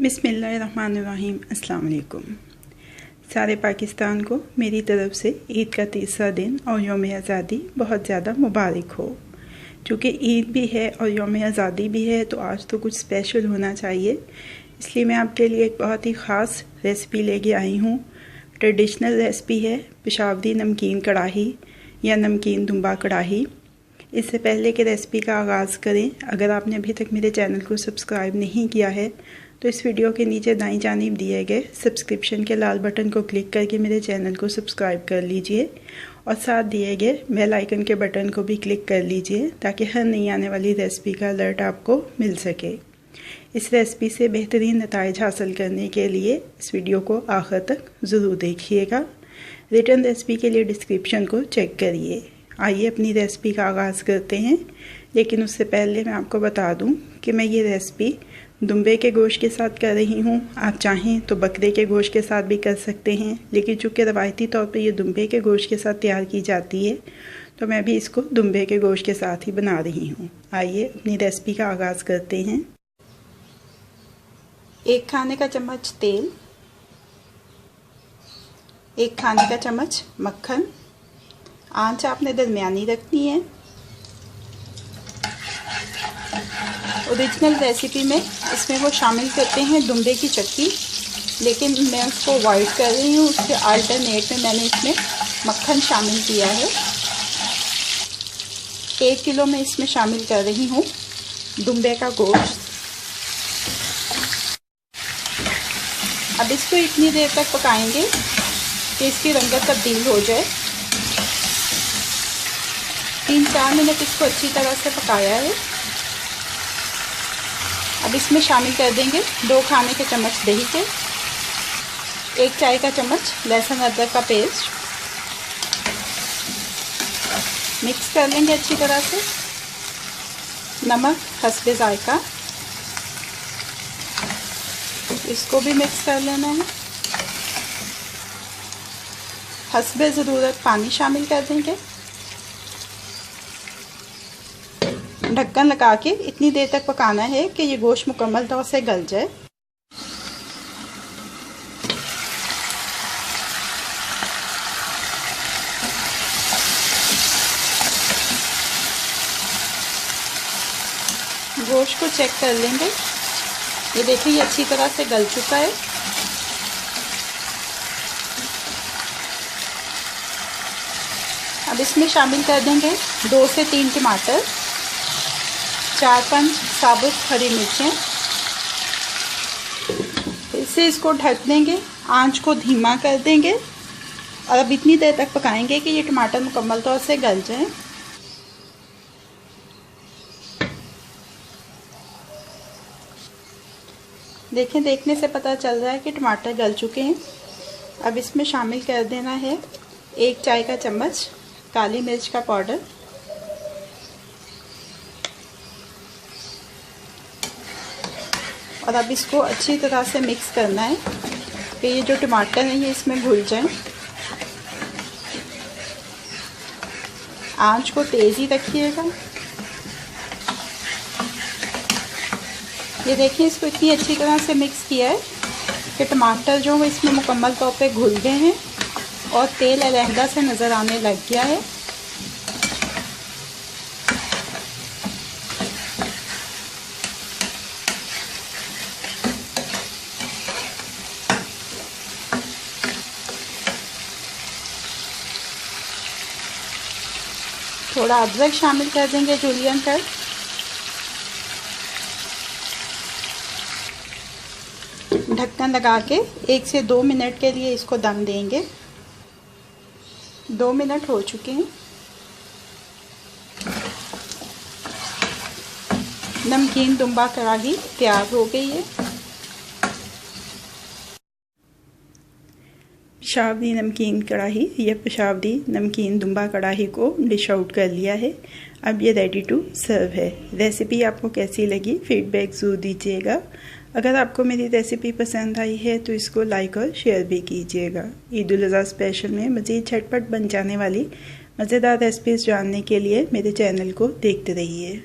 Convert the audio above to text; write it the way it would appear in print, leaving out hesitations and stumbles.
बिस्मिल्लाहिर्रहमानिर्रहीम। अस्सलाम वालेकुम। सारे पाकिस्तान को मेरी तरफ़ से ईद का तीसरा दिन और यौम आज़ादी बहुत ज़्यादा मुबारक हो। चूँकि ईद भी है और यौम आज़ादी भी है तो आज तो कुछ स्पेशल होना चाहिए, इसलिए मैं आपके लिए एक बहुत ही ख़ास रेसिपी लेके आई हूँ। ट्रेडिशनल रेसिपी है पेशावरी नमकीन कढ़ाई या नमकीन दुम्बा कढ़ाई। इससे पहले कि रेसिपी का आगाज़ करें, अगर आपने अभी तक मेरे चैनल को सब्सक्राइब नहीं किया है तो इस वीडियो के नीचे दाईं जानिब दिए गए सब्सक्रिप्शन के लाल बटन को क्लिक करके मेरे चैनल को सब्सक्राइब कर लीजिए और साथ दिए गए बेल आइकन के बटन को भी क्लिक कर लीजिए ताकि हर नई आने वाली रेसिपी का अलर्ट आपको मिल सके। इस रेसिपी से बेहतरीन नताइज हासिल करने के लिए इस वीडियो को आखिर तक ज़रूर देखिएगा। रिटर्न रेसिपी के लिए डिस्क्रिप्शन को चेक करिए। आइए अपनी रेसिपी का आगाज़ करते हैं, लेकिन उससे पहले मैं आपको बता दूं कि मैं ये रेसिपी दुम्बे के गोश्त के साथ कर रही हूँ। आप चाहें तो बकरे के गोश्त के साथ भी कर सकते हैं, लेकिन चूँकि रवायती तौर पे ये दुम्बे के गोश्त के साथ तैयार की जाती है तो मैं भी इसको दुम्बे के गोश्त के साथ ही बना रही हूँ। आइए अपनी रेसिपी का आगाज़ करते हैं। 1 खाने का चम्मच तेल, 1 खाने का चम्मच मक्खन। आंच आपने दरमियानी रखनी है। ओरिजिनल रेसिपी में इसमें वो शामिल करते हैं दुम्बे की चक्की, लेकिन मैं उसको अवॉइड कर रही हूँ। उसके अल्टरनेट में मैंने इसमें मक्खन शामिल किया है। 1 किलो में इसमें शामिल कर रही हूँ दुम्बे का गोश्त। अब इसको इतनी देर तक पकाएंगे कि इसकी रंगत तब्दील हो जाए। 3-4 मिनट इसको अच्छी तरह से पकाया है। अब इसमें शामिल कर देंगे 2 खाने के चम्मच दही के, 1 चाय का चम्मच लहसुन अदरक का पेस्ट। मिक्स कर लेंगे अच्छी तरह से। नमक हस्बे जायका, इसको भी मिक्स कर लेना है। हस्बे ज़रूरत पानी शामिल कर देंगे। ढक्कन लगा के इतनी देर तक पकाना है कि ये गोश्त मुकम्मल तौर से गल जाए। गोश्त को चेक कर लेंगे। ये देखिए ये अच्छी तरह से गल चुका है। अब इसमें शामिल कर देंगे 2 से 3 टमाटर, 4-5 साबुत हरी मिर्चें। फिर से इसको ढक देंगे, आंच को धीमा कर देंगे और अब इतनी देर तक पकाएंगे कि ये टमाटर मुकम्मल तौर से गल जाएं। देखें, देखने से पता चल रहा है कि टमाटर गल चुके हैं। अब इसमें शामिल कर देना है 1 चाय का चम्मच काली मिर्च का पाउडर, और अब इसको अच्छी तरह से मिक्स करना है कि ये जो टमाटर हैं ये इसमें घुल जाएं। आंच को तेज़ ही रखिएगा। ये देखिए इसको इतनी अच्छी तरह से मिक्स किया है कि टमाटर जो है इसमें मुकम्मल तौर पे घुल गए हैं और तेल अलहदा से नज़र आने लग गया है। थोड़ा अदरक शामिल कर देंगे जूलियन कट। ढक्कन लगा के 1 से 2 मिनट के लिए इसको दम देंगे। 2 मिनट हो चुके हैं। नमकीन दुम्बा कढ़ाई तैयार हो गई है। पेशावरी नमकीन कढ़ाई या पेशावरी नमकीन दुम्बा कढ़ाई को डिश आउट कर लिया है। अब ये रेडी टू सर्व है। रेसिपी आपको कैसी लगी फीडबैक ज़रूर दीजिएगा। अगर आपको मेरी रेसिपी पसंद आई है तो इसको लाइक और शेयर भी कीजिएगा। ईद उल अज़हा स्पेशल में मज़ीद झटपट बन जाने वाली मज़ेदार रेसिपीज़ जानने के लिए मेरे चैनल को देखते रहिए।